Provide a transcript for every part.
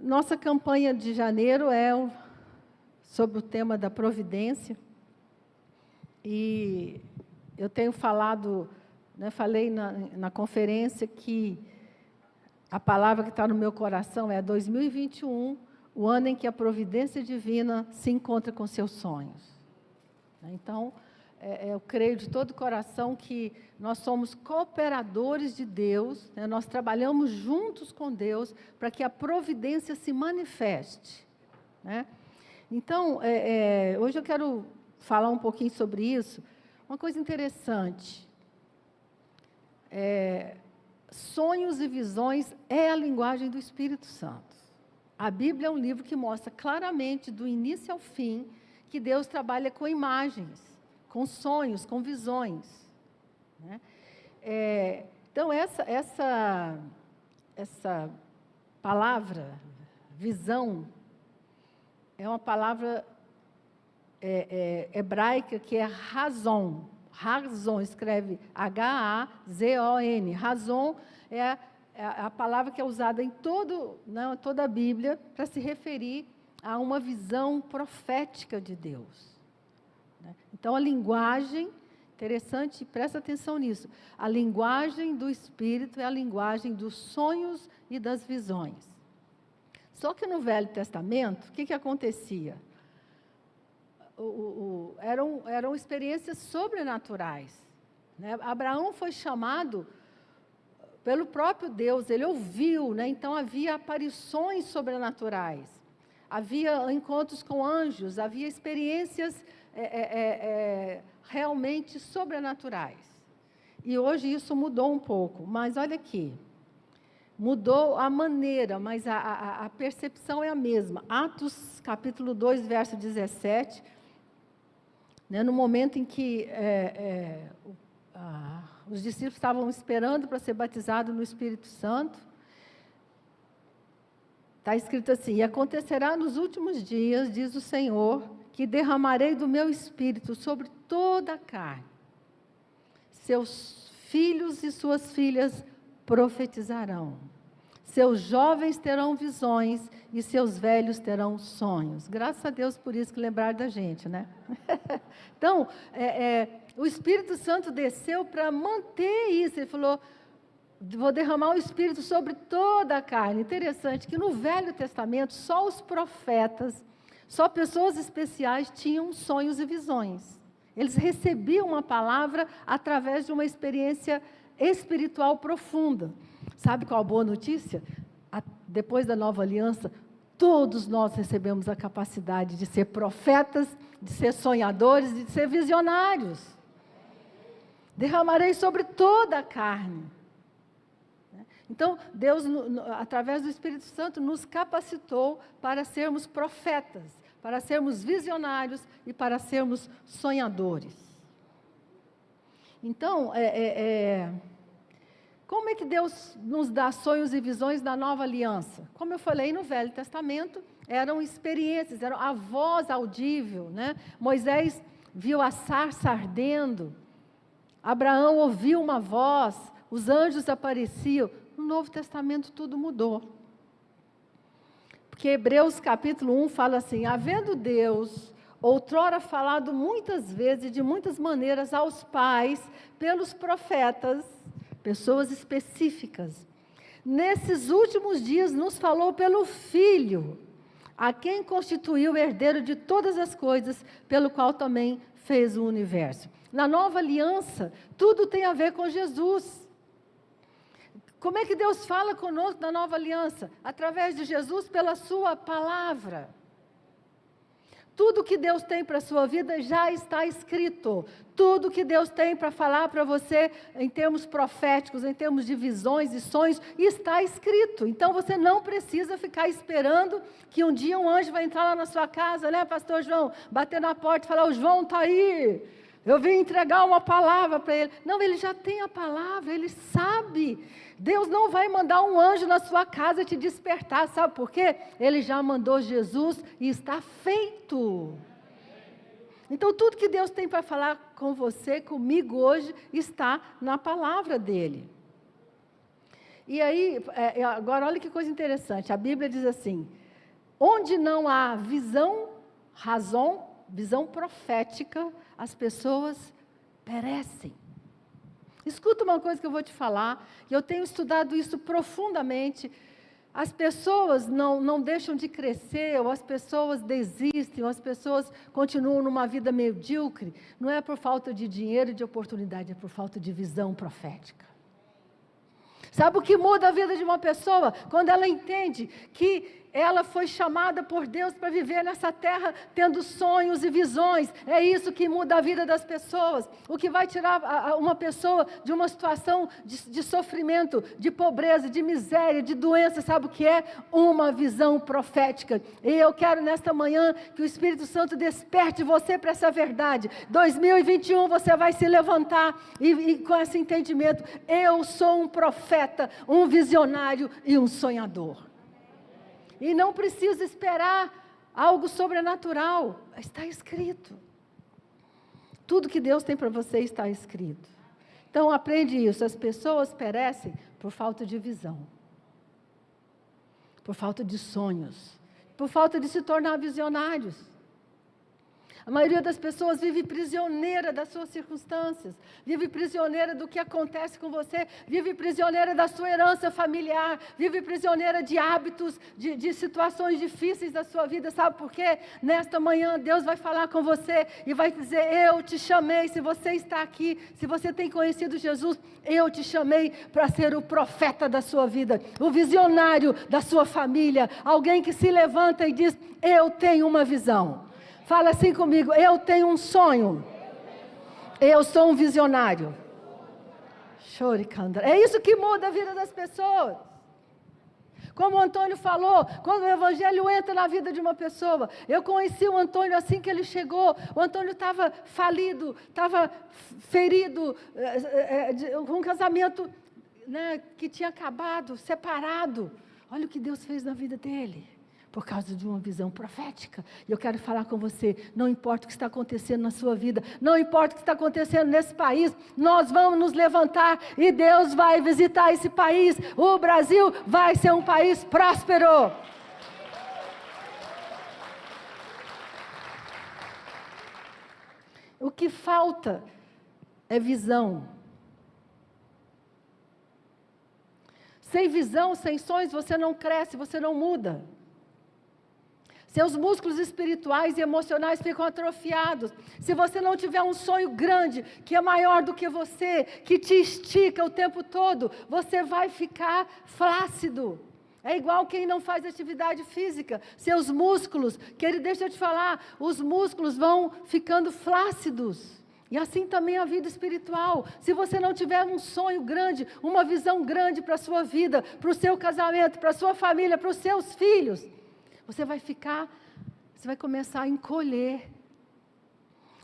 Nossa campanha de janeiro é sobre o tema da providência. E eu tenho falado, falei na conferência que a palavra que está no meu coração é 2021, o ano em que a providência divina se encontra com seus sonhos. Então, eu creio de todo o coração que nós somos cooperadores de Deus, nós trabalhamos juntos com Deus para que a providência se manifeste. Então, hoje eu quero falar um pouquinho sobre isso. Uma coisa interessante, sonhos e visões é a linguagem do Espírito Santo. A Bíblia é um livro que mostra claramente, do início ao fim, que Deus trabalha com imagens, com sonhos, com visões. Então, essa palavra, visão, é uma palavra hebraica que é razon. Razon, escreve H-A-Z-O-N. Razon é a palavra que é usada em toda a Bíblia para se referir a uma visão profética de Deus. Então, a linguagem, interessante, presta atenção nisso, a linguagem do Espírito é a linguagem dos sonhos e das visões. Só que no Velho Testamento, o que acontecia? Eram experiências sobrenaturais. Abraão foi chamado pelo próprio Deus, ele ouviu, então havia aparições sobrenaturais, havia encontros com anjos, havia experiências realmente sobrenaturais. E hoje isso mudou um pouco, mas olha aqui, mudou a maneira, mas a percepção é a mesma. Atos capítulo 2, verso 17, no momento em que os discípulos estavam esperando para ser batizados no Espírito Santo, está escrito assim: e acontecerá nos últimos dias, diz o Senhor, que derramarei do meu Espírito sobre toda a carne. Seus filhos e suas filhas profetizarão. Seus jovens terão visões e seus velhos terão sonhos. Graças a Deus por isso que lembraram da gente, Então, o Espírito Santo desceu para manter isso. Ele falou: vou derramar o Espírito sobre toda a carne. Interessante que no Velho Testamento, só os profetas, só pessoas especiais tinham sonhos e visões. Eles recebiam uma palavra através de uma experiência espiritual profunda. Sabe qual a boa notícia? Depois da nova aliança, todos nós recebemos a capacidade de ser profetas, de ser sonhadores, de ser visionários. Derramarei sobre toda a carne. Então, Deus, através do Espírito Santo, nos capacitou para sermos profetas, para sermos visionários e para sermos sonhadores. Então, como é que Deus nos dá sonhos e visões da nova aliança? Como eu falei, no Velho Testamento, eram experiências, era a voz audível, Moisés viu a sarça ardendo, Abraão ouviu uma voz, os anjos apareciam. No Novo Testamento tudo mudou. Porque Hebreus capítulo 1 fala assim: havendo Deus outrora falado muitas vezes e de muitas maneiras aos pais, pelos profetas, pessoas específicas, nesses últimos dias nos falou pelo Filho, a quem constituiu o herdeiro de todas as coisas, pelo qual também fez o universo. Na nova aliança, tudo tem a ver com Jesus. Como é que Deus fala conosco na nova aliança? Através de Jesus, pela sua palavra. Tudo que Deus tem para a sua vida já está escrito. Tudo que Deus tem para falar para você, em termos proféticos, em termos de visões e sonhos, está escrito. Então, você não precisa ficar esperando que um dia um anjo vai entrar lá na sua casa, pastor João? Bater na porta e falar: o João está aí. Eu vim entregar uma palavra para ele. Não, ele já tem a palavra, ele sabe. Deus não vai mandar um anjo na sua casa te despertar, sabe por quê? Ele já mandou Jesus e está feito. Então, tudo que Deus tem para falar com você, comigo hoje, está na palavra dele. E aí, agora olha que coisa interessante, a Bíblia diz assim, onde não há visão profética, as pessoas perecem. Escuta uma coisa que eu vou te falar, e eu tenho estudado isso profundamente. As pessoas não deixam de crescer, ou as pessoas desistem, ou as pessoas continuam numa vida medíocre, não é por falta de dinheiro e de oportunidade, é por falta de visão profética. Sabe o que muda a vida de uma pessoa? Quando ela entende que ela foi chamada por Deus para viver nessa terra tendo sonhos e visões. É isso que muda a vida das pessoas. O que vai tirar uma pessoa de uma situação de sofrimento, de pobreza, de miséria, de doença, sabe o que é? Uma visão profética. E eu quero nesta manhã que o Espírito Santo desperte você para essa verdade. 2021 você vai se levantar e com esse entendimento, eu sou um profeta, um visionário e um sonhador. E não precisa esperar algo sobrenatural. Está escrito. Tudo que Deus tem para você está escrito. Então, aprende isso. As pessoas perecem por falta de visão. Por falta de sonhos. Por falta de se tornar visionários. A maioria das pessoas vive prisioneira das suas circunstâncias, vive prisioneira do que acontece com você, vive prisioneira da sua herança familiar, vive prisioneira de hábitos, de situações difíceis da sua vida. Sabe por quê? Nesta manhã Deus vai falar com você e vai dizer, eu te chamei, se você está aqui, se você tem conhecido Jesus, eu te chamei para ser o profeta da sua vida, o visionário da sua família, alguém que se levanta e diz, eu tenho uma visão. Fala assim comigo, eu tenho um sonho, eu sou um visionário. É isso que muda a vida das pessoas. Como o Antônio falou, quando o Evangelho entra na vida de uma pessoa, eu conheci o Antônio assim que ele chegou, o Antônio estava falido, estava ferido, com um casamento, né, que tinha acabado, separado. Olha o que Deus fez na vida dele. Por causa de uma visão profética. E eu quero falar com você, não importa o que está acontecendo na sua vida, não importa o que está acontecendo nesse país, nós vamos nos levantar e Deus vai visitar esse país. O Brasil vai ser um país próspero. O que falta é visão. Sem visão, sem sonhos, você não cresce, você não muda. Seus músculos espirituais e emocionais ficam atrofiados. Se você não tiver um sonho grande, que é maior do que você, que te estica o tempo todo, você vai ficar flácido. É igual quem não faz atividade física. Seus músculos, deixa eu te falar, os músculos vão ficando flácidos. E assim também a vida espiritual. Se você não tiver um sonho grande, uma visão grande para a sua vida, para o seu casamento, para a sua família, para os seus filhos, você vai começar a encolher.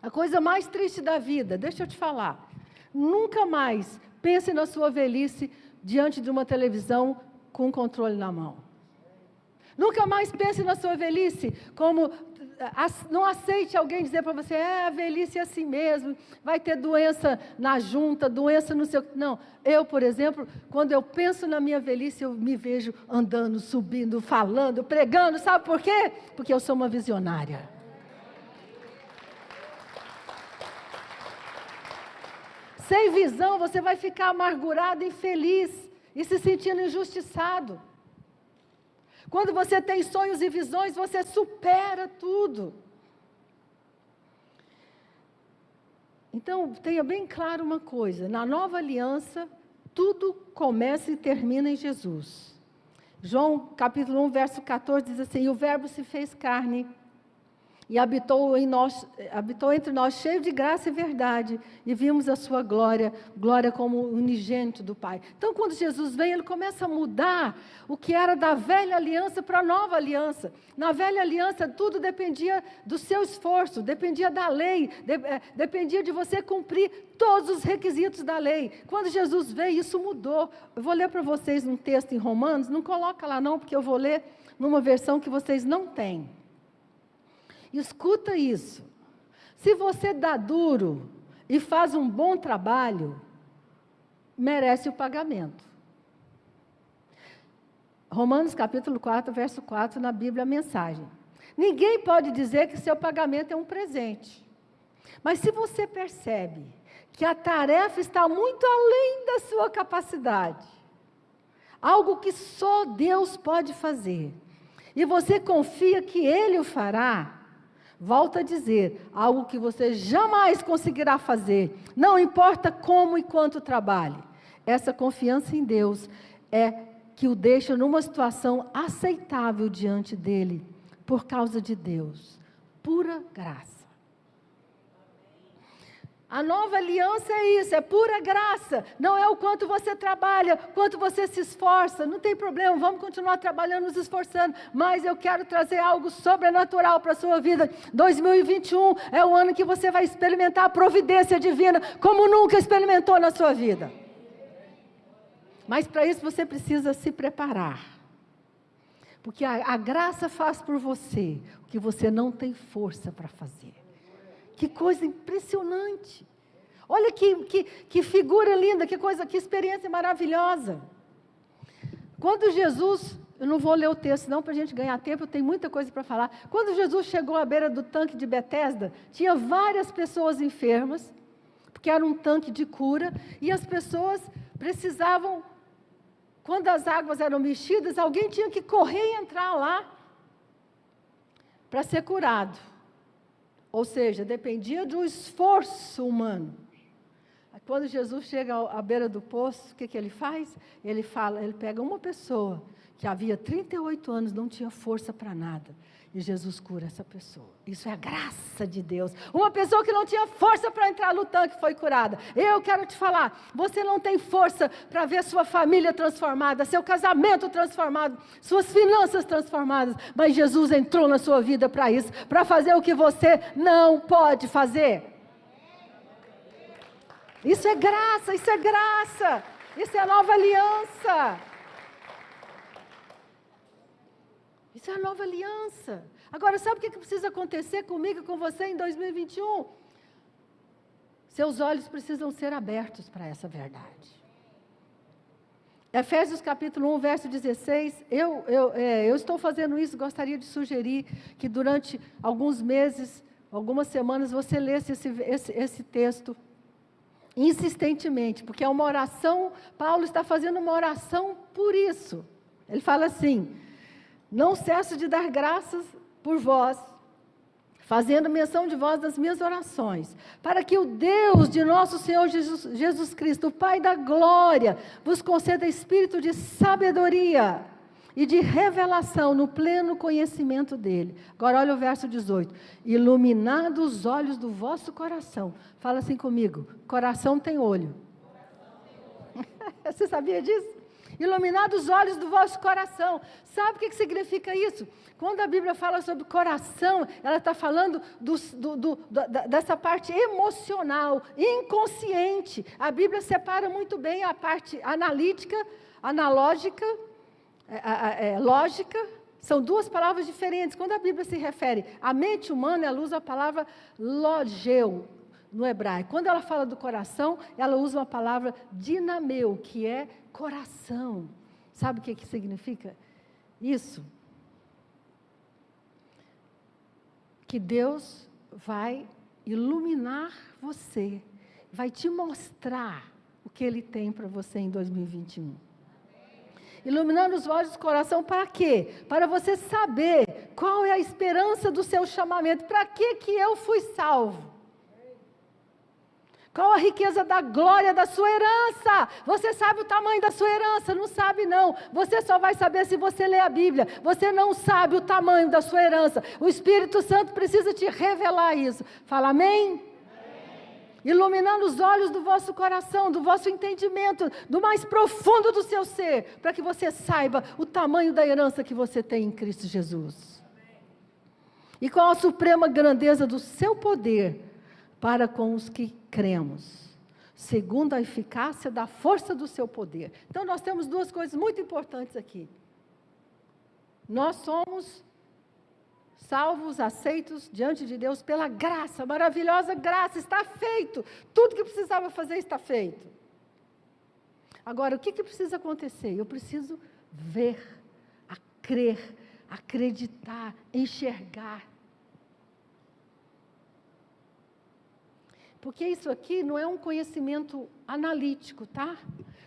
A coisa mais triste da vida, deixa eu te falar, nunca mais pense na sua velhice diante de uma televisão com um controle na mão. Nunca mais pense na sua velhice como, não aceite alguém dizer para você, a velhice é assim mesmo, vai ter doença na junta, doença no seu... Não, eu, por exemplo, quando eu penso na minha velhice, eu me vejo andando, subindo, falando, pregando, sabe por quê? Porque eu sou uma visionária. Sem visão, você vai ficar amargurado, infeliz e se sentindo injustiçado. Quando você tem sonhos e visões, você supera tudo. Então, tenha bem claro uma coisa, na nova aliança, tudo começa e termina em Jesus. João capítulo 1, verso 14, diz assim, e o verbo se fez carne, e habitou entre nós, cheio de graça e verdade, e vimos a sua glória, glória como unigênito do Pai. Então, quando Jesus vem, ele começa a mudar o que era da velha aliança para a nova aliança. Na velha aliança, tudo dependia do seu esforço, dependia da lei, dependia de você cumprir todos os requisitos da lei. Quando Jesus veio, isso mudou. Eu vou ler para vocês um texto em Romanos, não coloca lá não, porque eu vou ler numa versão que vocês não têm. Escuta isso, se você dá duro e faz um bom trabalho, merece o pagamento. Romanos capítulo 4, verso 4, na Bíblia, a mensagem. Ninguém pode dizer que seu pagamento é um presente. Mas se você percebe que a tarefa está muito além da sua capacidade, algo que só Deus pode fazer, e você confia que Ele o fará, volto a dizer, algo que você jamais conseguirá fazer, não importa como e quanto trabalhe. Essa confiança em Deus é que o deixa numa situação aceitável diante dEle, por causa de Deus. Pura graça. A nova aliança é isso, é pura graça. Não é o quanto você trabalha, quanto você se esforça. Não tem problema, vamos continuar trabalhando, nos esforçando. Mas eu quero trazer algo sobrenatural para a sua vida. 2021 é o ano que você vai experimentar a providência divina, como nunca experimentou na sua vida. Mas para isso você precisa se preparar. Porque a graça faz por você o que você não tem força para fazer. Que coisa impressionante. Olha que figura linda, que experiência maravilhosa. Quando Jesus, eu não vou ler o texto não para a gente ganhar tempo, eu tenho muita coisa para falar. Quando Jesus chegou à beira do tanque de Betesda, tinha várias pessoas enfermas, porque era um tanque de cura, e as pessoas precisavam, quando as águas eram mexidas, alguém tinha que correr e entrar lá para ser curado. Ou seja, dependia de um esforço humano. Quando Jesus chega à beira do poço, o que ele faz? Ele pega uma pessoa que havia 38 anos, não tinha força para nada. E Jesus cura essa pessoa. Isso é a graça de Deus. Uma pessoa que não tinha força para entrar no tanque foi curada. Eu quero te falar, você não tem força para ver sua família transformada, seu casamento transformado, suas finanças transformadas. Mas Jesus entrou na sua vida para isso, para fazer o que você não pode fazer. Isso é graça, isso é graça. Isso é a nova aliança. Isso é a nova aliança. Agora, sabe o que precisa acontecer comigo e com você em 2021? Seus olhos precisam ser abertos para essa verdade. Efésios capítulo 1, verso 16. Eu estou fazendo isso, gostaria de sugerir que durante alguns meses, algumas semanas, você lesse esse texto insistentemente, porque é uma oração, Paulo está fazendo uma oração por isso. Ele fala assim: não cesso de dar graças por vós, fazendo menção de vós nas minhas orações, para que o Deus de nosso Senhor Jesus Cristo, o Pai da glória, vos conceda espírito de sabedoria e de revelação no pleno conhecimento dele. Agora olha o verso 18. Iluminados os olhos do vosso coração. Fala assim comigo: coração tem olho. Você sabia disso? Iluminados os olhos do vosso coração. Sabe o que significa isso? Quando a Bíblia fala sobre coração, ela está falando dessa parte emocional, inconsciente. A Bíblia separa muito bem a parte analítica, analógica, lógica. São duas palavras diferentes. Quando a Bíblia se refere à mente humana, ela usa a palavra logeu, no hebraico. Quando ela fala do coração, ela usa uma palavra dinameu, que é coração. Sabe o que significa isso? Que Deus vai iluminar você, vai te mostrar o que Ele tem para você em 2021. Iluminando os olhos do coração para quê? Para você saber qual é a esperança do seu chamamento. Para que eu fui salvo? Qual a riqueza da glória da sua herança? Você sabe o tamanho da sua herança? Não sabe não. Você só vai saber se você ler a Bíblia. Você não sabe o tamanho da sua herança. O Espírito Santo precisa te revelar isso. Fala amém? Amém. Iluminando os olhos do vosso coração, do vosso entendimento, do mais profundo do seu ser, para que você saiba o tamanho da herança que você tem em Cristo Jesus. Amém. E qual a suprema grandeza do seu poder para com os que cremos, segundo a eficácia da força do seu poder. Então, nós temos duas coisas muito importantes aqui. Nós somos salvos, aceitos diante de Deus pela graça, maravilhosa graça, está feito. Tudo que precisava fazer está feito. Agora, o que precisa acontecer? Eu preciso ver crer, acreditar, enxergar. Porque isso aqui não é um conhecimento analítico, tá?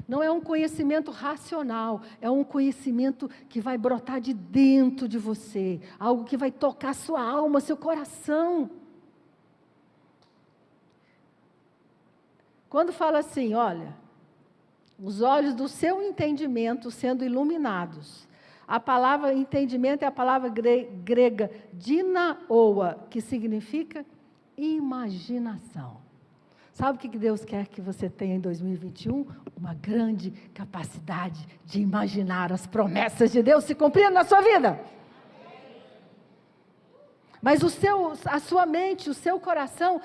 Não é um conhecimento racional, é um conhecimento que vai brotar de dentro de você, algo que vai tocar sua alma, seu coração. Quando fala assim, olha, os olhos do seu entendimento sendo iluminados. A palavra entendimento é a palavra grega dinaoa, que significa imaginação. Sabe o que Deus quer que você tenha em 2021? Uma grande capacidade de imaginar as promessas de Deus se cumprindo na sua vida. Mas a sua mente, o seu coração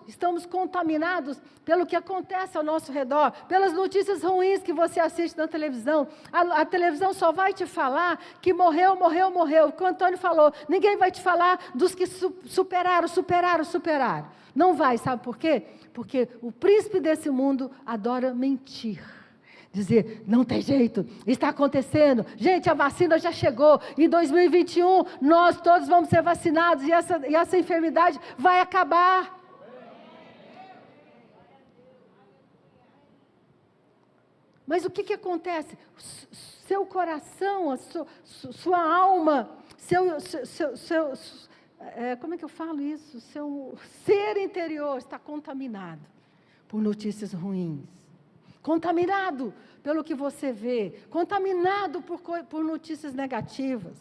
estamos contaminados pelo que acontece ao nosso redor, pelas notícias ruins que você assiste na televisão. A televisão só vai te falar que morreu. Como o Antônio falou, ninguém vai te falar dos que superaram. Não vai, sabe por quê? Porque o príncipe desse mundo adora mentir. Dizer, não tem jeito, está acontecendo, gente, a vacina já chegou, em 2021 nós todos vamos ser vacinados e essa enfermidade vai acabar. Mas o que acontece? Seu coração, sua alma, como é que eu falo isso? Seu ser interior está contaminado por notícias ruins. Contaminado pelo que você vê, contaminado por notícias negativas.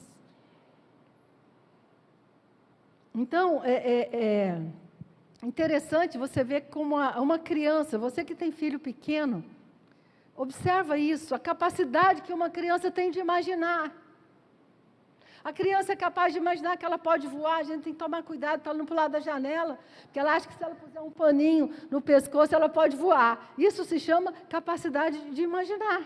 Então, é interessante você ver como uma criança, você que tem filho pequeno, observa isso, a capacidade que uma criança tem de imaginar. A criança é capaz de imaginar que ela pode voar, a gente tem que tomar cuidado para não pular da janela, porque ela acha que se ela puser um paninho no pescoço, ela pode voar. Isso se chama capacidade de imaginar.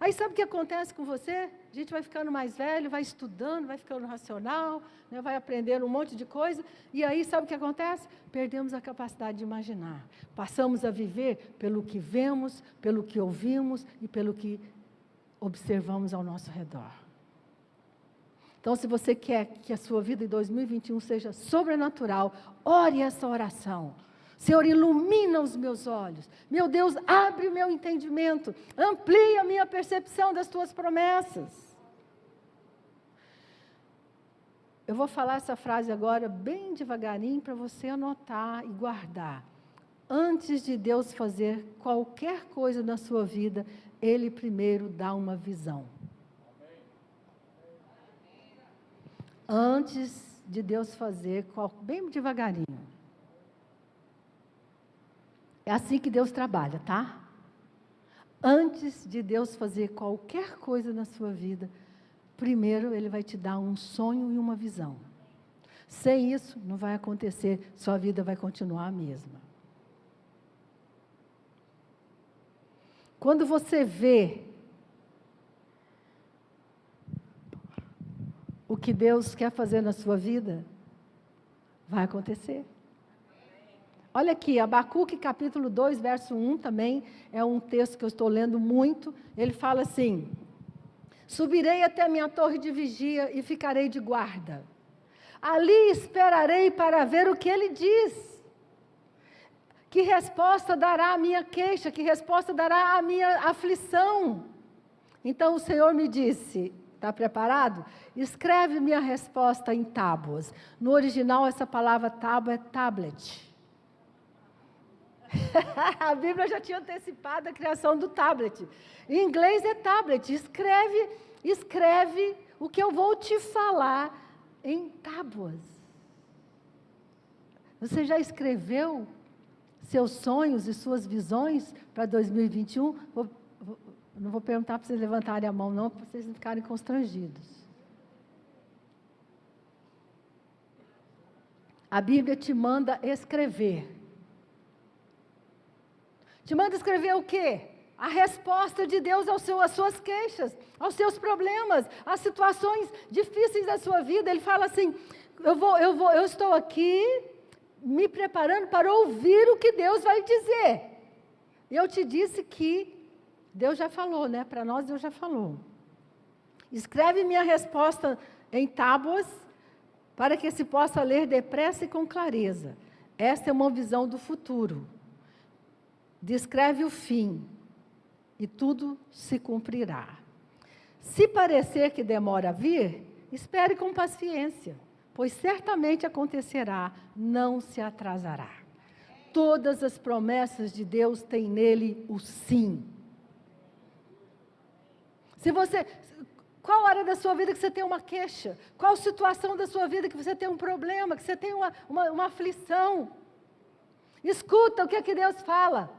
Aí sabe o que acontece com você? A gente vai ficando mais velho, vai estudando, vai ficando racional, né, vai aprendendo um monte de coisa, e aí sabe o que acontece? Perdemos a capacidade de imaginar. Passamos a viver pelo que vemos, pelo que ouvimos e pelo que observamos ao nosso redor. Então, se você quer que a sua vida em 2021 seja sobrenatural, ore essa oração. Senhor, ilumina os meus olhos. Meu Deus, abre o meu entendimento. Amplia a minha percepção das tuas promessas. Eu vou falar essa frase agora bem devagarinho para você anotar e guardar. Antes de Deus fazer qualquer coisa na sua vida, Ele primeiro dá uma visão. Antes de Deus fazer, bem devagarinho. É assim que Deus trabalha, tá? Antes de Deus fazer qualquer coisa na sua vida, primeiro Ele vai te dar um sonho e uma visão. Sem isso, não vai acontecer, sua vida vai continuar a mesma. Quando você vê o que Deus quer fazer na sua vida, vai acontecer. Olha aqui, Abacuque capítulo 2, verso 1 também, é um texto que eu estou lendo muito. Ele fala assim, subirei até a minha torre de vigia e ficarei de guarda. Ali esperarei para ver o que ele diz. Que resposta dará a minha queixa, que resposta dará a minha aflição. Então o Senhor me disse, está preparado? Escreve minha resposta em tábuas. No original, essa palavra tábua é tablet. A Bíblia já tinha antecipado a criação do tablet. Em inglês é tablet. Escreve o que eu vou te falar em tábuas. Você já escreveu seus sonhos e suas visões para 2021? Não vou perguntar para vocês levantarem a mão, não, para vocês não ficarem constrangidos. A Bíblia te manda escrever. Te manda escrever o quê? A resposta de Deus às suas queixas, aos seus problemas, às situações difíceis da sua vida. Ele fala assim, eu estou aqui me preparando para ouvir o que Deus vai dizer. Eu te disse que Deus já falou, né? Para nós Deus já falou. Escreve minha resposta em tábuas, para que se possa ler depressa e com clareza. Esta é uma visão do futuro. Descreve o fim, e tudo se cumprirá. Se parecer que demora a vir, espere com paciência, pois certamente acontecerá, não se atrasará. Todas as promessas de Deus têm nele o sim. Qual área da sua vida que você tem uma queixa? Qual situação da sua vida que você tem um problema, que você tem uma aflição? Escuta o que é que Deus fala.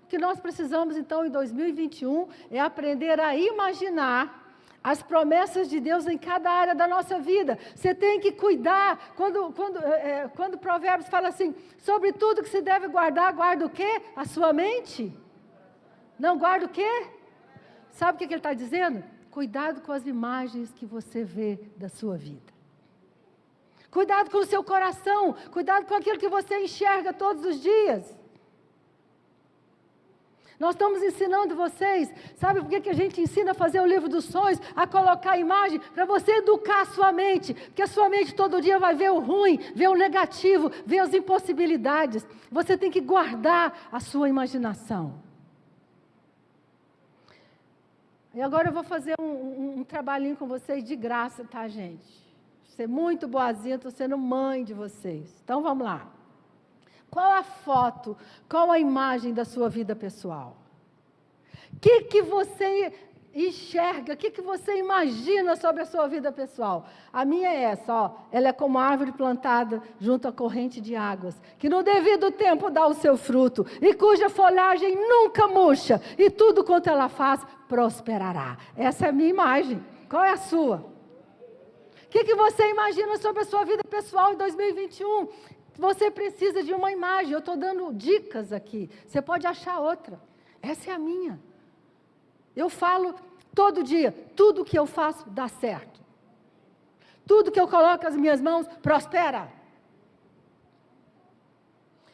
O que nós precisamos, então, em 2021, é aprender a imaginar as promessas de Deus em cada área da nossa vida. Você tem que cuidar. Quando Provérbios fala assim, sobre tudo que se deve guardar, guarda o quê? A sua mente? Não guarda o quê? Sabe o que ele está dizendo? Cuidado com as imagens que você vê da sua vida. Cuidado com o seu coração. Cuidado com aquilo que você enxerga todos os dias. Nós estamos ensinando vocês, sabe por que a gente ensina a fazer o livro dos sonhos, a colocar a imagem, para você educar a sua mente, porque a sua mente todo dia vai ver o ruim, ver o negativo, ver as impossibilidades. Você tem que guardar a sua imaginação. E agora eu vou fazer um trabalhinho com vocês de graça, tá, gente? Ser muito boazinha, estou sendo mãe de vocês. Então vamos lá. Qual a foto, qual a imagem da sua vida pessoal? O que você enxerga, o que você imagina sobre a sua vida pessoal? A minha é essa, ó, ela é como árvore plantada junto à corrente de águas, que no devido tempo dá o seu fruto, e cuja folhagem nunca murcha, e tudo quanto ela faz, prosperará. Essa é a minha imagem. Qual é a sua? O que você imagina sobre a sua vida pessoal em 2021? Você precisa de uma imagem. Eu estou dando dicas aqui. Você pode achar outra. Essa é a minha. Eu falo todo dia, tudo que eu faço dá certo. Tudo que eu coloco as minhas mãos, prospera.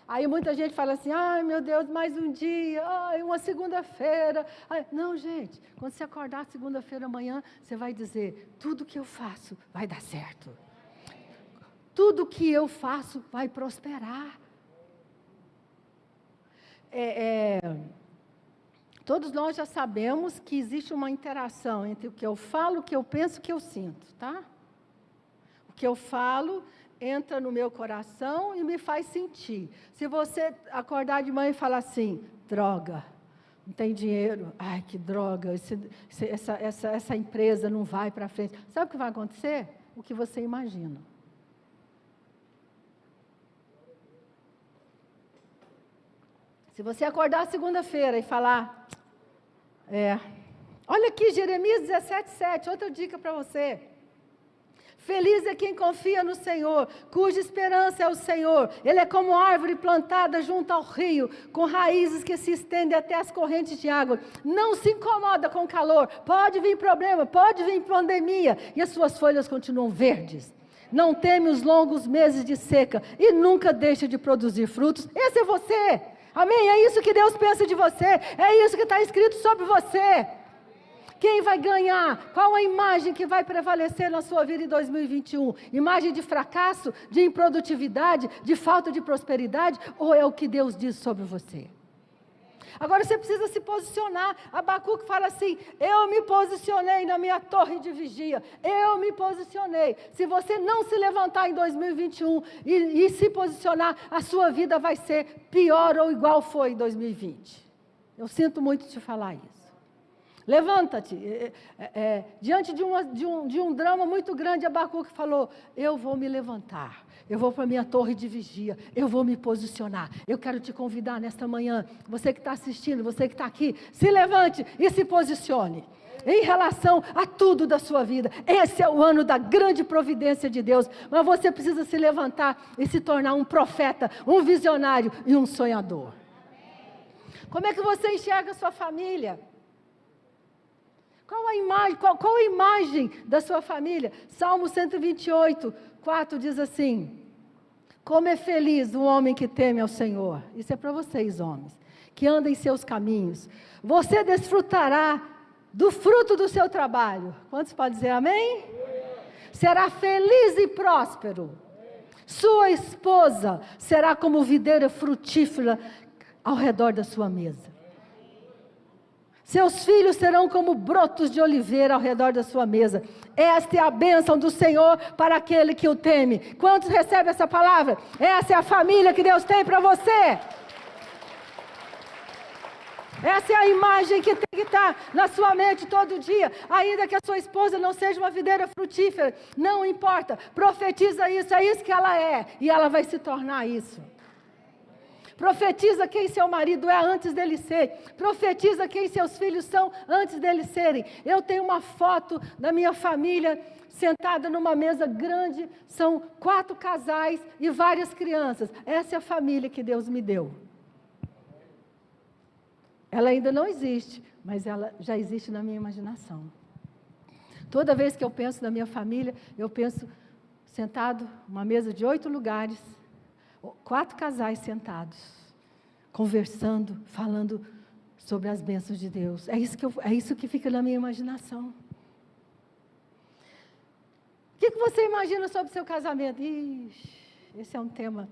Aí muita gente fala assim, ai meu Deus, mais um dia, ai, uma segunda-feira. Não, gente, quando você acordar segunda-feira amanhã, você vai dizer, tudo que eu faço vai dar certo. Tudo que eu faço vai prosperar. Todos nós já sabemos que existe uma interação entre o que eu falo, o que eu penso e o que eu sinto, tá? O que eu falo entra no meu coração e me faz sentir. Se você acordar de manhã e falar assim, droga, não tem dinheiro, ai que droga, essa empresa não vai para frente. Sabe o que vai acontecer? O que você imagina. Se você acordar segunda-feira e falar, olha aqui, Jeremias 17:7, outra dica para você. Feliz é quem confia no Senhor, cuja esperança é o Senhor. Ele é como árvore plantada junto ao rio, com raízes que se estendem até as correntes de água. Não se incomoda com o calor, pode vir problema, pode vir pandemia, e as suas folhas continuam verdes. Não teme os longos meses de seca e nunca deixa de produzir frutos. Esse é você. Amém? É isso que Deus pensa de você. É isso que está escrito sobre você. Quem vai ganhar? Qual a imagem que vai prevalecer na sua vida em 2021? Imagem de fracasso, de improdutividade, de falta de prosperidade? Ou é o que Deus diz sobre você? Agora você precisa se posicionar. Abacuque fala assim, eu me posicionei na minha torre de vigia. Eu me posicionei. Se você não se levantar em 2021 e se posicionar, a sua vida vai ser pior ou igual foi em 2020. Eu sinto muito te falar isso. Levanta-te. Diante de um drama muito grande, Abacuque falou, eu vou me levantar. Eu vou para a minha torre de vigia, eu vou me posicionar. Eu quero te convidar nesta manhã, você que está assistindo, você que está aqui, se levante e se posicione. Em relação a tudo da sua vida. Esse é o ano da grande providência de Deus. Mas você precisa se levantar e se tornar um profeta, um visionário e um sonhador. Como é que você enxerga a sua família? Qual a imagem da sua família? Salmo 128, 4 diz assim, como é feliz o homem que teme ao Senhor. Isso é para vocês, homens. que anda em seus caminhos. Você desfrutará do fruto do seu trabalho. Quantos podem dizer amém? Será feliz e próspero. Sua esposa será como videira frutífera ao redor da sua mesa. Seus filhos serão como brotos de oliveira ao redor da sua mesa. Esta é a bênção do Senhor para aquele que o teme. Quantos recebem essa palavra? Essa é a família que Deus tem para você. Essa é a imagem que tem que estar na sua mente todo dia. Ainda que a sua esposa não seja uma videira frutífera, não importa. Profetiza isso, é isso que ela é. E ela vai se tornar isso. Profetiza quem seu marido é antes dele ser. Profetiza quem seus filhos são antes deles serem. Eu tenho uma foto da minha família sentada numa mesa grande. São 4 casais e várias crianças. Essa é a família que Deus me deu. Ela ainda não existe, mas ela já existe na minha imaginação. Toda vez que eu penso na minha família, eu penso sentado numa mesa de 8 lugares, 4 casais sentados, conversando, falando sobre as bênçãos de Deus. É isso que fica na minha imaginação. O que você imagina sobre o seu casamento? Esse é um tema.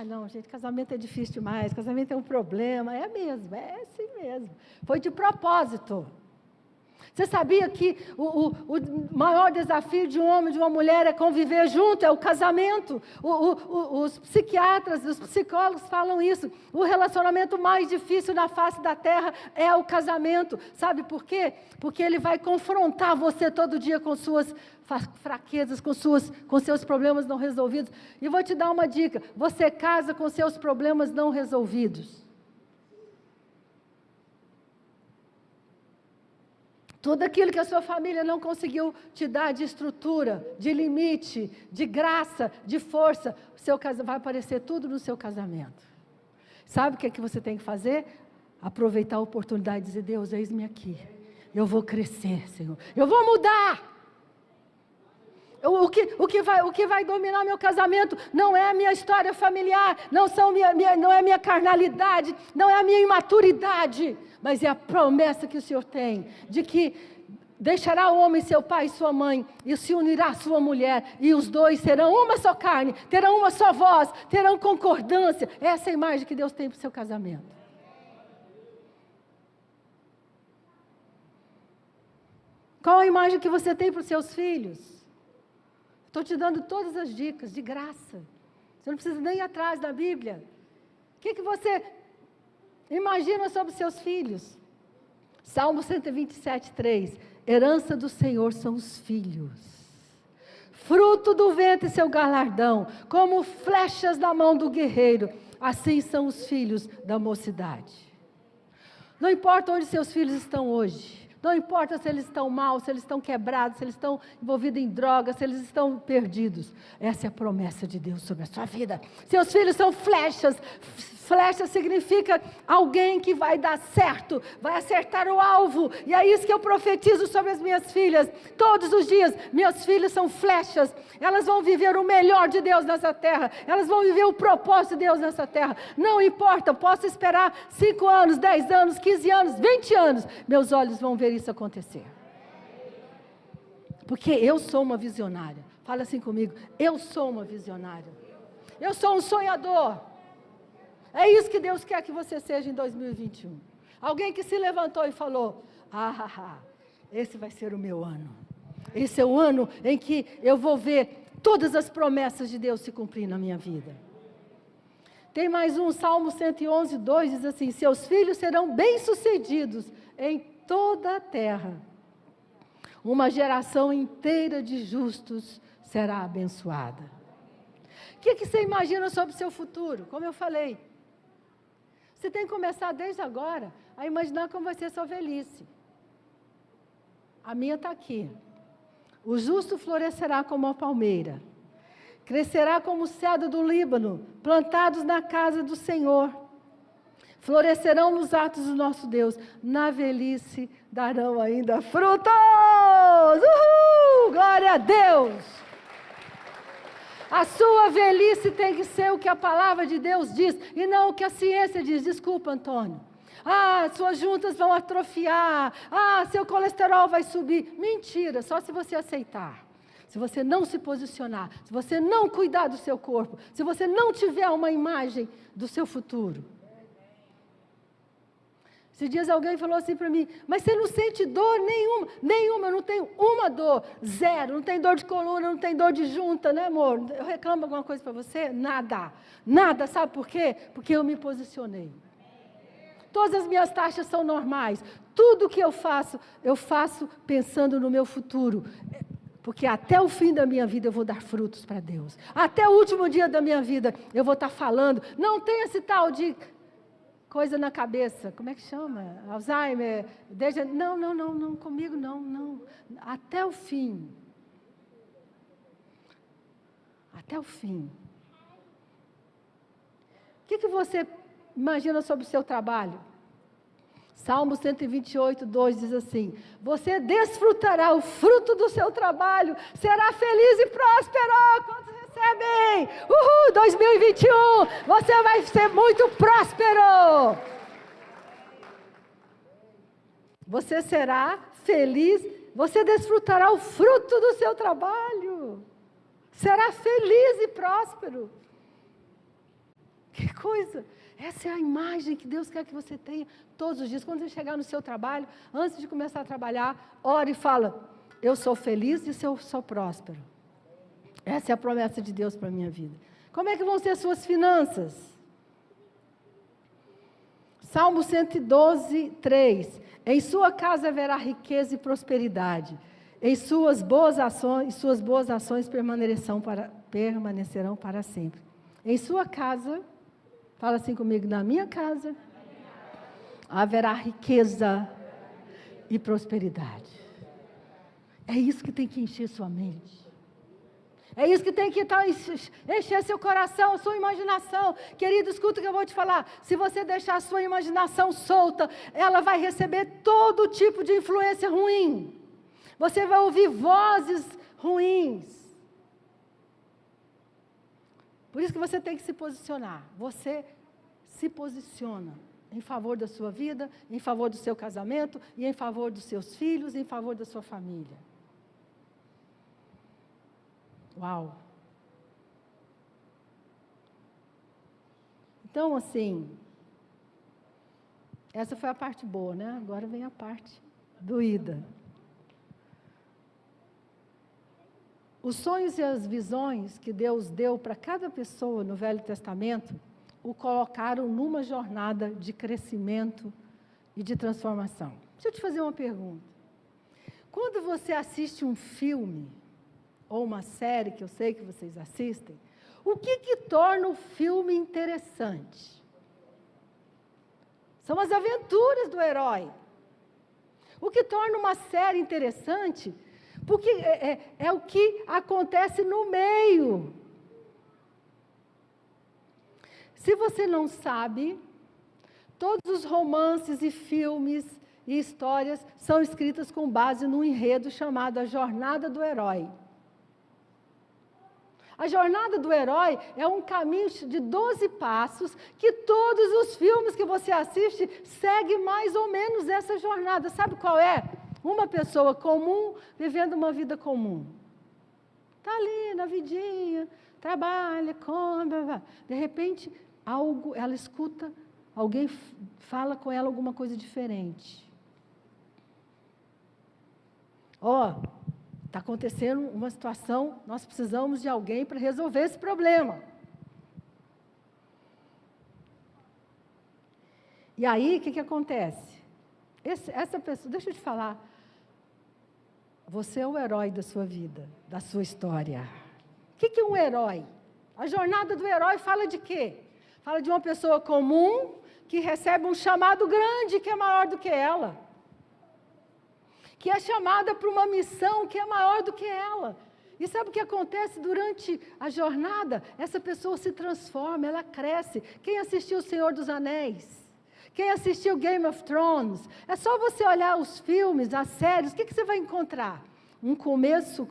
Não, gente, casamento é difícil demais, casamento é um problema. É mesmo, é assim mesmo. Foi de propósito. Você sabia que o maior desafio de um homem e de uma mulher é conviver junto, é o casamento? Os psiquiatras, os psicólogos falam isso. O relacionamento mais difícil na face da terra é o casamento. Sabe por quê? Porque ele vai confrontar você todo dia com suas fraquezas, com seus problemas não resolvidos. E vou te dar uma dica: você casa com seus problemas não resolvidos. Tudo aquilo que a sua família não conseguiu te dar de estrutura, de limite, de graça, de força, vai aparecer tudo no seu casamento. Sabe o que você tem que fazer? Aproveitar a oportunidade e dizer: Deus, eis-me aqui. Eu vou crescer, Senhor. Eu vou mudar. O que vai dominar meu casamento não é a minha história familiar, não é a minha carnalidade, não é a minha imaturidade, mas é a promessa que o Senhor tem, de que deixará o homem seu pai e sua mãe, e se unirá à sua mulher, e os dois serão uma só carne, terão uma só voz, terão concordância. Essa é a imagem que Deus tem para o seu casamento. Qual a imagem que você tem para os seus filhos? Estou te dando todas as dicas, de graça. Você não precisa nem ir atrás da Bíblia. O que você imagina sobre seus filhos? Salmo 127, 3. Herança do Senhor são os filhos. Fruto do ventre seu galardão, como flechas na mão do guerreiro, assim são os filhos da mocidade. Não importa onde seus filhos estão hoje. Não importa se eles estão mal, se eles estão quebrados, se eles estão envolvidos em drogas, se eles estão perdidos. Essa é a promessa de Deus sobre a sua vida. Seus filhos são flechas. Flecha significa alguém que vai dar certo, vai acertar o alvo. E é isso que eu profetizo sobre as minhas filhas. Todos os dias, meus filhos são flechas. Elas vão viver o melhor de Deus nessa terra. Elas vão viver o propósito de Deus nessa terra. Não importa, posso esperar 5 anos, 10 anos, 15 anos, 20 anos. Meus olhos vão ver isso acontecer. Porque eu sou uma visionária. Fala assim comigo: eu sou uma visionária. Eu sou um sonhador. É isso que Deus quer que você seja em 2021. Alguém que se levantou e falou: esse vai ser o meu ano. Esse é o ano em que eu vou ver todas as promessas de Deus se cumprir na minha vida. Tem mais um, Salmo 111, 2, diz assim: seus filhos serão bem-sucedidos em toda a terra. Uma geração inteira de justos será abençoada. O que você imagina sobre o seu futuro? Como eu falei, você tem que começar desde agora a imaginar como vai ser a sua velhice. A minha está aqui. O justo florescerá como a palmeira, crescerá como o cedro do Líbano, plantados na casa do Senhor. Florescerão nos atos do nosso Deus, na velhice darão ainda frutos. Uhul! Glória a Deus! A sua velhice tem que ser o que a palavra de Deus diz, e não o que a ciência diz. Desculpa, Antônio. suas juntas vão atrofiar. Seu colesterol vai subir. Mentira, só se você aceitar. Se você não se posicionar, se você não cuidar do seu corpo, se você não tiver uma imagem do seu futuro. Esses dias alguém falou assim para mim, mas você não sente dor nenhuma? Nenhuma, eu não tenho uma dor, zero, não tem dor de coluna, não tem dor de junta, né amor? Eu reclamo alguma coisa para você? Nada, nada, sabe por quê? Porque eu me posicionei. Todas as minhas taxas são normais, tudo que eu faço pensando no meu futuro. Porque até o fim da minha vida eu vou dar frutos para Deus. Até o último dia da minha vida eu vou estar falando. Não tem esse tal de coisa na cabeça. Como é que chama? Alzheimer? Não, comigo não. Até o fim. Até o fim. O que você imagina sobre o seu trabalho? Salmo 128, 2 diz assim, você desfrutará o fruto do seu trabalho, será feliz e próspero. Quantos recebem? 2021, você vai ser muito próspero. Você será feliz, você desfrutará o fruto do seu trabalho. Será feliz e próspero. Que coisa! Essa é a imagem que Deus quer que você tenha todos os dias. Quando você chegar no seu trabalho, antes de começar a trabalhar, ore e fala, eu sou feliz e eu sou próspero. Essa é a promessa de Deus para a minha vida. Como é que vão ser as suas finanças? Salmo 112, 3. Em sua casa haverá riqueza e prosperidade. Em suas boas ações permanecerão para sempre. Em sua casa... Fala assim comigo, na minha casa haverá riqueza e prosperidade. É isso que tem que encher sua mente. É isso que tem que encher seu coração, sua imaginação. Querido, escuta o que eu vou te falar. Se você deixar a sua imaginação solta, ela vai receber todo tipo de influência ruim. Você vai ouvir vozes ruins. Por isso que você tem que se posicionar. Você se posiciona em favor da sua vida, em favor do seu casamento, e em favor dos seus filhos, em favor da sua família. Uau! Então, assim, essa foi a parte boa, né? Agora vem a parte doída. Os sonhos e as visões que Deus deu para cada pessoa no Velho Testamento, o colocaram numa jornada de crescimento e de transformação. Deixa eu te fazer uma pergunta. Quando você assiste um filme, ou uma série, que eu sei que vocês assistem, o que torna o filme interessante? São as aventuras do herói. O que torna uma série interessante... Porque é o que acontece no meio. Se você não sabe, todos os romances e filmes e histórias são escritas com base num enredo chamado A Jornada do Herói. A jornada do herói é um caminho de 12 passos que todos os filmes que você assiste seguem mais ou menos essa jornada. Sabe qual é? Uma pessoa comum, vivendo uma vida comum. Está ali na vidinha, trabalha, come, de repente, ela escuta, alguém fala com ela alguma coisa diferente. Está acontecendo uma situação, nós precisamos de alguém para resolver esse problema. E aí, o que acontece? Essa pessoa, deixa eu te falar, você é o herói da sua vida, da sua história. O que é um herói? A jornada do herói fala de quê? Fala de uma pessoa comum que recebe um chamado grande que é maior do que ela. Que é chamada para uma missão que é maior do que ela. E sabe o que acontece durante a jornada? Essa pessoa se transforma, ela cresce. Quem assistiu O Senhor dos Anéis? Quem assistiu Game of Thrones? É só você olhar os filmes, as séries, o que você vai encontrar? Um começo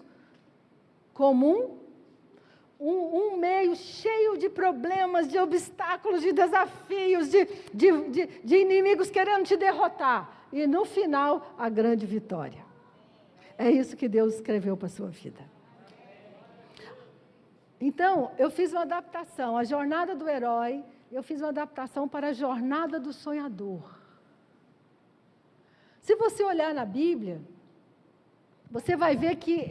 comum, um meio cheio de problemas, de obstáculos, de desafios, de inimigos querendo te derrotar. E no final, a grande vitória. É isso que Deus escreveu para a sua vida. Então, eu fiz uma adaptação. A jornada do herói, eu fiz uma adaptação para a jornada do sonhador. Se você olhar na Bíblia, você vai ver que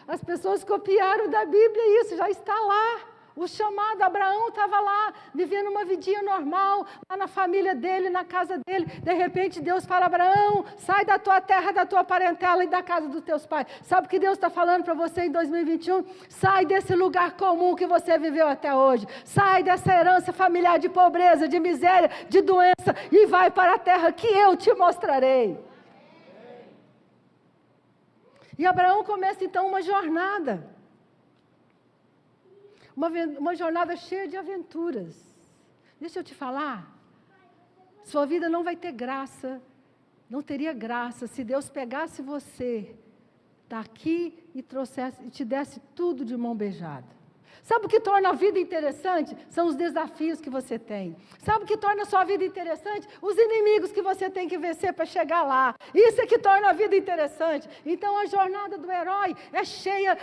as pessoas copiaram da Bíblia isso, já está lá. O chamado Abraão estava lá, vivendo uma vidinha normal, lá na família dele, na casa dele. De repente Deus fala, Abraão, sai da tua terra, da tua parentela e da casa dos teus pais. Sabe o que Deus está falando para você em 2021? Sai desse lugar comum que você viveu até hoje. Sai dessa herança familiar de pobreza, de miséria, de doença e vai para a terra que eu te mostrarei. E Abraão começa então uma jornada. Uma jornada cheia de aventuras. Deixa eu te falar. Sua vida não vai ter graça. Não teria graça se Deus pegasse você daqui e te desse tudo de mão beijada. Sabe o que torna a vida interessante? São os desafios que você tem. Sabe o que torna a sua vida interessante? Os inimigos que você tem que vencer para chegar lá. Isso é que torna a vida interessante. Então, a jornada do herói é cheia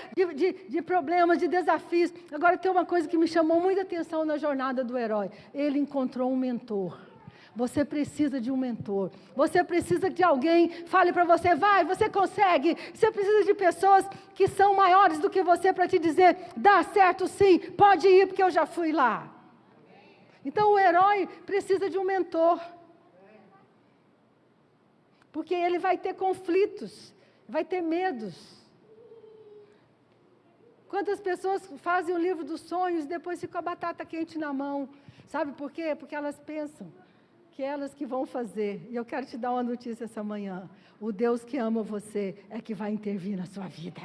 de problemas, de desafios. Agora, tem uma coisa que me chamou muita atenção na jornada do herói. Ele encontrou um mentor. Você precisa de um mentor. Você precisa de alguém que fale para você, vai, você consegue. Você precisa de pessoas que são maiores do que você para te dizer, dá certo sim, pode ir porque eu já fui lá. Então o herói precisa de um mentor. Porque ele vai ter conflitos, vai ter medos. Quantas pessoas fazem o livro dos sonhos e depois ficam a batata quente na mão? Sabe por quê? Porque elas pensam que elas que vão fazer. E eu quero te dar uma notícia essa manhã. O Deus que ama você é que vai intervir na sua vida.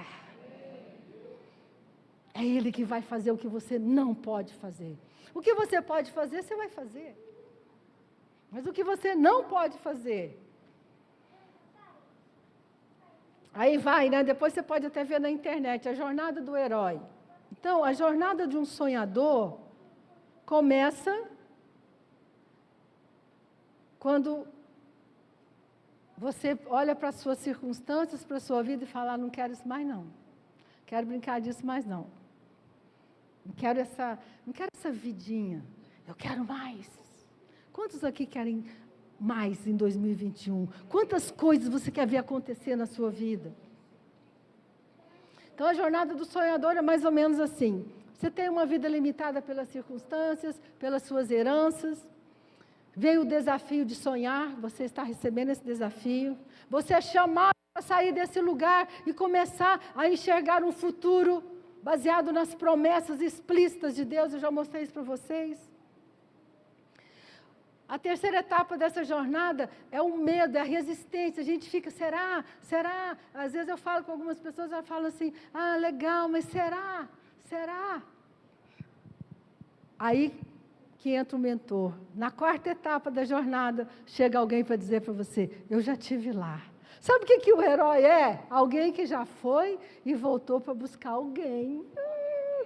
É Ele que vai fazer o que você não pode fazer. O que você pode fazer, você vai fazer. Mas o que você não pode fazer, aí vai, né? Depois você pode até ver na internet, a jornada do herói. Então, a jornada de um sonhador começa quando você olha para as suas circunstâncias, para a sua vida e fala, não quero isso mais não. Quero brincar disso mais não. Não quero essa vidinha. Eu quero mais. Quantos aqui querem mais em 2021? Quantas coisas você quer ver acontecer na sua vida? Então, a jornada do sonhador é mais ou menos assim. Você tem uma vida limitada pelas circunstâncias, pelas suas heranças. Veio o desafio de sonhar, você está recebendo esse desafio. Você é chamado para sair desse lugar e começar a enxergar um futuro baseado nas promessas explícitas de Deus. Eu já mostrei isso para vocês. A terceira etapa dessa jornada é o medo, é a resistência. A gente fica, será? Será? Às vezes eu falo com algumas pessoas, elas falam assim, legal, mas será? Será? Aí que entra o mentor. Na quarta etapa da jornada, chega alguém para dizer para você, eu já estive lá. Sabe o que o herói é? Alguém que já foi e voltou para buscar alguém.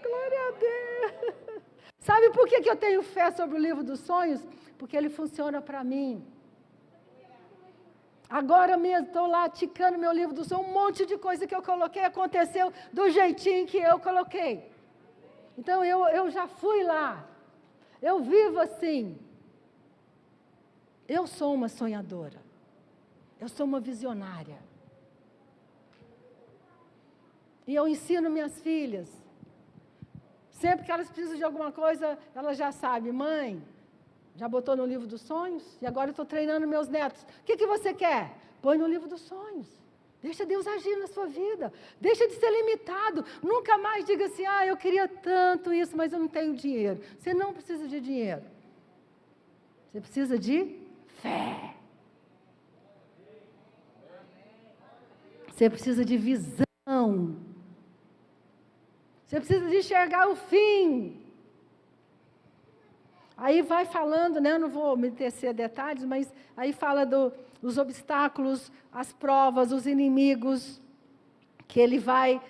Glória a Deus! Sabe por que eu tenho fé sobre o livro dos sonhos? Porque ele funciona para mim. Agora mesmo, estou lá ticando meu livro dos sonhos, um monte de coisa que eu coloquei aconteceu do jeitinho que eu coloquei. Então, eu já fui lá. Eu vivo assim. Eu sou uma sonhadora. Eu sou uma visionária. E eu ensino minhas filhas. Sempre que elas precisam de alguma coisa, elas já sabem. Mãe, já botou no livro dos sonhos? E agora eu estou treinando meus netos. O que você quer? Põe no livro dos sonhos. Deixa Deus agir na sua vida. Deixa de ser limitado. Nunca mais diga assim, eu queria tanto isso, mas eu não tenho dinheiro. Você não precisa de dinheiro. Você precisa de fé. Você precisa de visão. Você precisa de enxergar o fim. Aí vai falando, né? Eu não vou me tecer detalhes, mas aí fala dos obstáculos, as provas, os inimigos que ele vai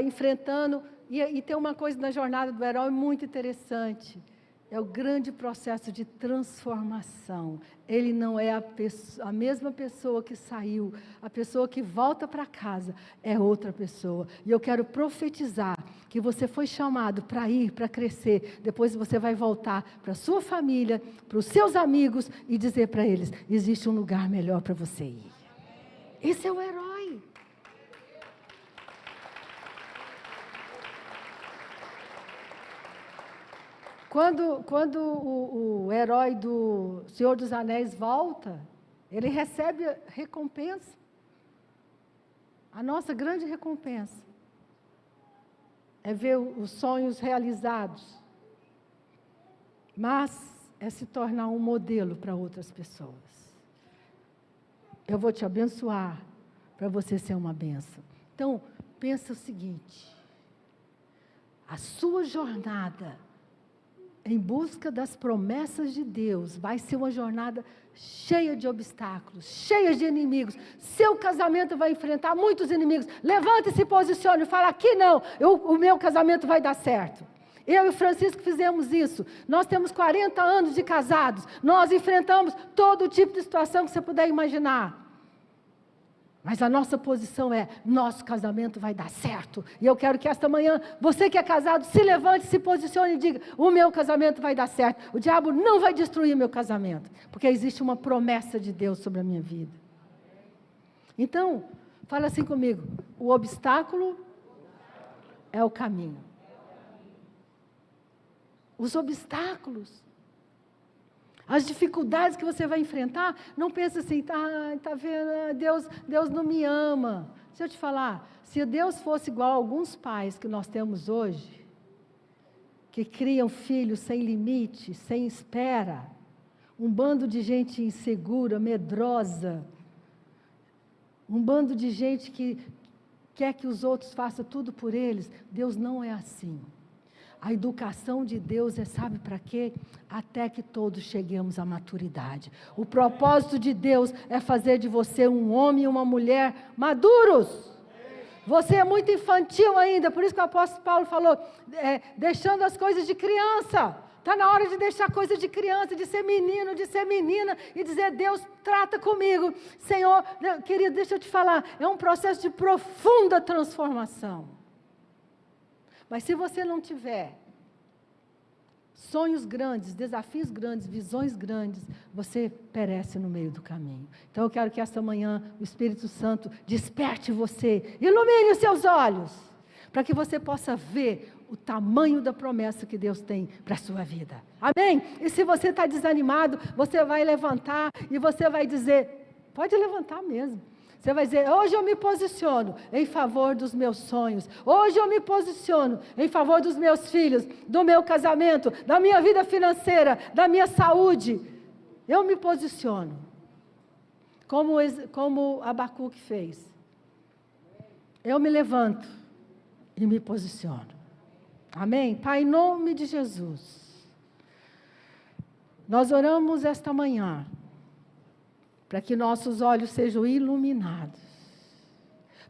enfrentando E tem uma coisa na jornada do herói muito interessante. É o grande processo de transformação. Ele não é a mesma pessoa que saiu. A pessoa que volta para casa é outra pessoa. E eu quero profetizar que você foi chamado para ir, para crescer. Depois você vai voltar para a sua família, para os seus amigos e dizer para eles, existe um lugar melhor para você ir. Esse é o herói. Quando o herói do Senhor dos Anéis volta, ele recebe recompensa. A nossa grande recompensa é ver os sonhos realizados, mas é se tornar um modelo para outras pessoas. Eu vou te abençoar para você ser uma bênção. Então, pensa o seguinte, a sua jornada em busca das promessas de Deus vai ser uma jornada cheia de obstáculos, cheia de inimigos. Seu casamento vai enfrentar muitos inimigos. Levante e se posicione e fala, aqui não, o meu casamento vai dar certo. Eu e o Francisco fizemos isso. Nós temos 40 anos de casados. Nós enfrentamos todo tipo de situação que você puder imaginar. Mas a nossa posição é, nosso casamento vai dar certo. E eu quero que esta manhã, você que é casado, se levante, se posicione e diga, o meu casamento vai dar certo. O diabo não vai destruir meu casamento, porque existe uma promessa de Deus sobre a minha vida. Então, fala assim comigo, o obstáculo é o caminho. Os obstáculos, as dificuldades que você vai enfrentar, não pense assim, tá vendo, Deus não me ama. Deixa eu te falar, se Deus fosse igual a alguns pais que nós temos hoje, que criam filhos sem limite, sem espera, um bando de gente insegura, medrosa, um bando de gente que quer que os outros façam tudo por eles, Deus não é assim. A educação de Deus sabe para quê? Até que todos cheguemos à maturidade. O propósito de Deus é fazer de você um homem e uma mulher maduros. Você é muito infantil ainda, por isso que o apóstolo Paulo falou, deixando as coisas de criança. Está na hora de deixar coisas de criança, de ser menino, de ser menina, e dizer, Deus, trata comigo. Senhor, querido, deixa eu te falar, é um processo de profunda transformação. Mas se você não tiver sonhos grandes, desafios grandes, visões grandes, você perece no meio do caminho. Então eu quero que esta manhã o Espírito Santo desperte você, ilumine os seus olhos, para que você possa ver o tamanho da promessa que Deus tem para a sua vida. Amém? E se você está desanimado, você vai levantar e você vai dizer, pode levantar mesmo. Você vai dizer, hoje eu me posiciono em favor dos meus sonhos. Hoje eu me posiciono em favor dos meus filhos, do meu casamento, da minha vida financeira, da minha saúde. Eu me posiciono. Como Abacuque fez. Eu me levanto e me posiciono. Amém? Pai, em nome de Jesus. Nós oramos esta manhã para que nossos olhos sejam iluminados,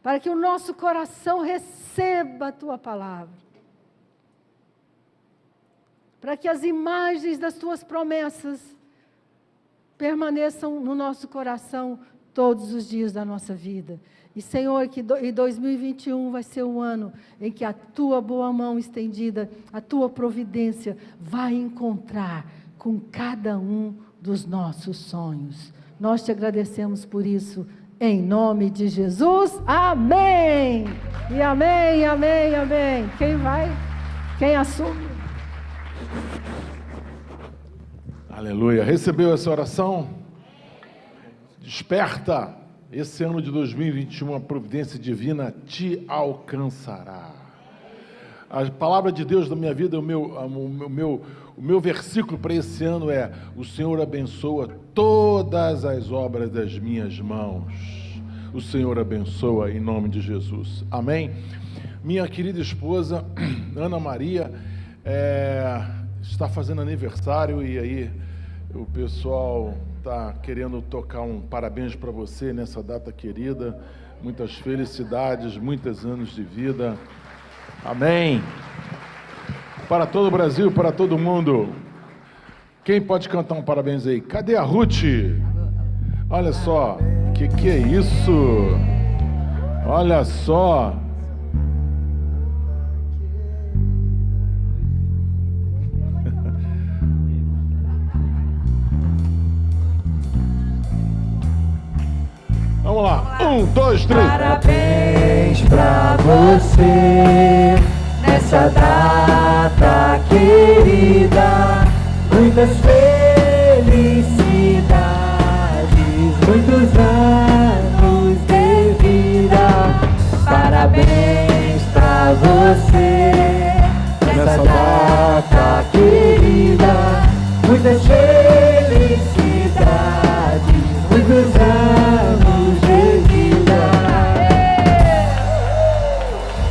para que o nosso coração receba a Tua palavra, para que as imagens das Tuas promessas permaneçam no nosso coração todos os dias da nossa vida. E, Senhor, que 2021 vai ser o ano em que a Tua boa mão estendida, a Tua providência vai encontrar com cada um dos nossos sonhos. Nós te agradecemos por isso, em nome de Jesus. Amém! E amém, amém, amém. Quem vai? Quem assume? Aleluia. Recebeu essa oração? Desperta. Esse ano de 2021, a providência divina te alcançará. A palavra de Deus da minha vida, o meu versículo para esse ano é: o Senhor abençoa todas as obras das minhas mãos. O Senhor abençoa em nome de Jesus. Amém? Minha querida esposa, Ana Maria, está fazendo aniversário e aí o pessoal está querendo tocar um parabéns para você nessa data querida. Muitas felicidades, muitos anos de vida. Amém. Para todo o Brasil, para todo mundo. Quem pode cantar um parabéns aí? Cadê a Ruth? Olha só, que é isso? Olha só. Vamos lá. 1, 2, 3. Parabéns pra você nessa data querida. Muitas felicidades, muitos anos de vida. Parabéns pra você nessa data querida. Muitas felicidades, muitos anos de vida.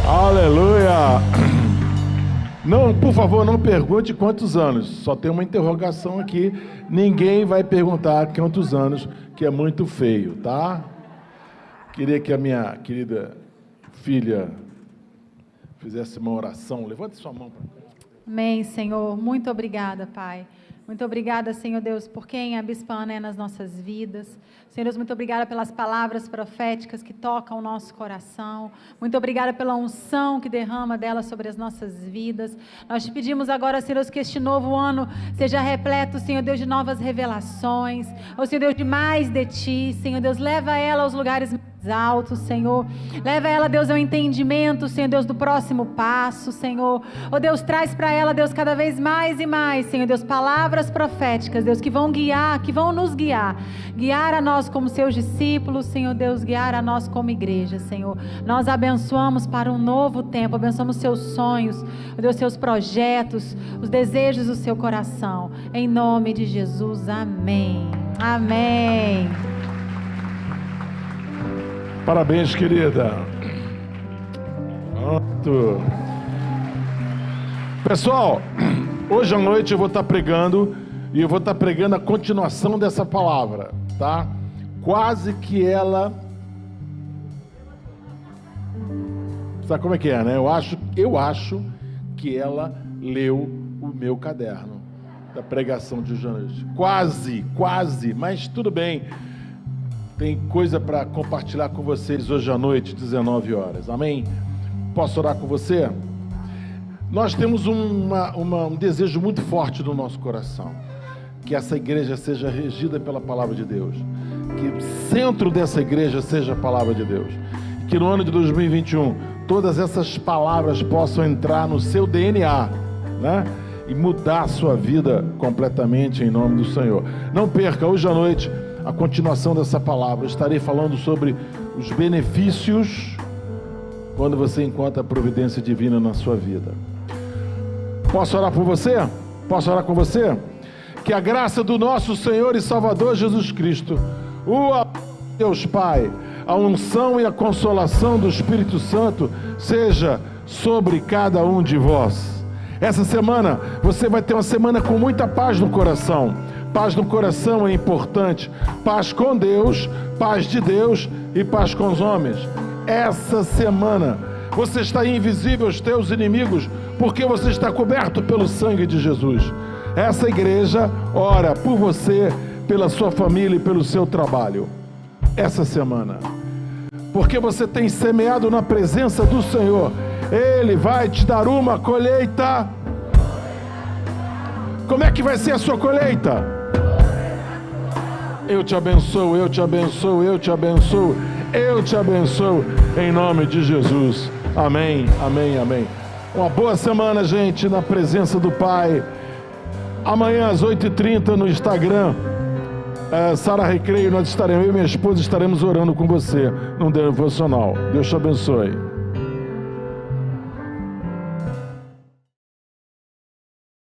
Aleluia! Não, por favor, não pergunte quantos anos. Só tem uma interrogação aqui. Ninguém vai perguntar quantos anos, que é muito feio, tá? Queria que a minha querida filha fizesse uma oração. Levante sua mão para cá. Amém, Senhor. Muito obrigada, Pai. Muito obrigada, Senhor Deus, por quem a Bispa Ana é nas nossas vidas. Senhor Deus, muito obrigada pelas palavras proféticas que tocam o nosso coração. Muito obrigada pela unção que derrama dela sobre as nossas vidas. Nós te pedimos agora, Senhor Deus, que este novo ano seja repleto, Senhor Deus, de novas revelações. Ó Senhor Deus, de mais de Ti. Senhor Deus, leva ela aos lugares mais altos, Senhor. Leva ela, Deus, ao entendimento, Senhor Deus, do próximo passo, Senhor. Ó Deus, traz para ela, Deus, cada vez mais e mais, Senhor Deus, palavras proféticas, Deus, que vão guiar, que vão nos guiar. Guiar a nós como seus discípulos, Senhor Deus, guiar a nós como igreja, Senhor. Nós abençoamos para um novo tempo, abençoamos seus sonhos, ó Deus, seus projetos, os desejos do seu coração. Em nome de Jesus, amém. Amém. Parabéns, querida. Pronto. Pessoal, hoje à noite eu vou estar pregando, e eu vou estar pregando a continuação dessa palavra, tá? Quase que ela... Sabe como é que é, né? Eu acho que ela leu o meu caderno da pregação de hoje à noite. Quase, mas tudo bem. Tem coisa para compartilhar com vocês hoje à noite, 19 horas. Amém? Posso orar com você? Nós temos um desejo muito forte no nosso coração. Que essa igreja seja regida pela palavra de Deus. Que o centro dessa igreja seja a palavra de Deus. Que no ano de 2021, todas essas palavras possam entrar no seu DNA, né? E mudar a sua vida completamente em nome do Senhor. Não perca, hoje à noite, a continuação dessa palavra. Eu estarei falando sobre os benefícios quando você encontra a providência divina na sua vida. Posso orar por você? Posso orar com você? Que a graça do nosso Senhor e Salvador Jesus Cristo, o amor de Deus Pai, a unção e a consolação do Espírito Santo seja sobre cada um de vós. Essa semana você vai ter uma semana com muita paz no coração. Paz no coração é importante. Paz com Deus, paz de Deus e paz com os homens. Essa semana você está invisível aos teus inimigos, porque você está coberto pelo sangue de Jesus. Essa igreja ora por você, pela sua família e pelo seu trabalho. Essa semana. Porque você tem semeado na presença do Senhor. Ele vai te dar uma colheita. Como é que vai ser a sua colheita? Eu te abençoo, eu te abençoo, eu te abençoo, eu te abençoo, em nome de Jesus. Amém, amém, amém. Uma boa semana, gente, na presença do Pai. Amanhã às 8h30 no Instagram, Sara Recreio, nós estaremos, eu e minha esposa estaremos orando com você num devocional. Deus te abençoe.